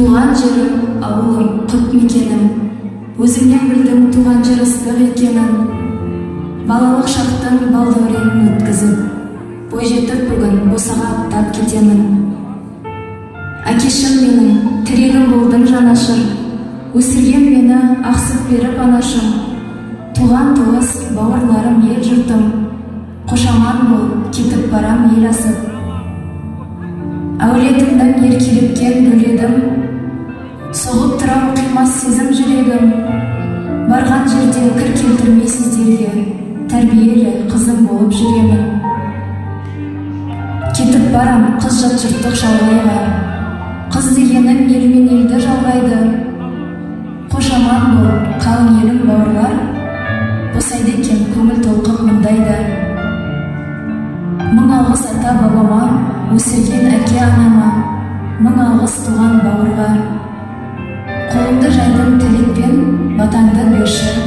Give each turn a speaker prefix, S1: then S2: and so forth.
S1: Туған жерім, ауылым, құт мекенім, өзіңнен білдім туған жер ыстық екенін. Балалық шақтың балдәуренін өткізіп, бойжетіп бүгін босаға аттап кетемін. Әкешім менің, тірегім болдың жанашыр, өсірген мені ақсып беріп анашым. Туған туыс, бауырларым, ел жұртым, қошаман бол, кетіп барам ел асып. Әулетімнің еркелеткен бөледім, соғып тұрам қимас сезім жүрегім. Барған жерде кір келтірмейсіздерге, тәрбиелі қызым болып жүремін. Кетіп барам қыз жат жұрттық шалғайға, қыз дегенің елмен елді жалғайды. Қошаман бол, қалың елім бауырлар, босайды екен көңіл толқып мұндайды. Мың алғыс ата бабама, өсірген әке анама, мың алғыс туған бауырға. Қолымды жайдым тілекпен, батаңды берші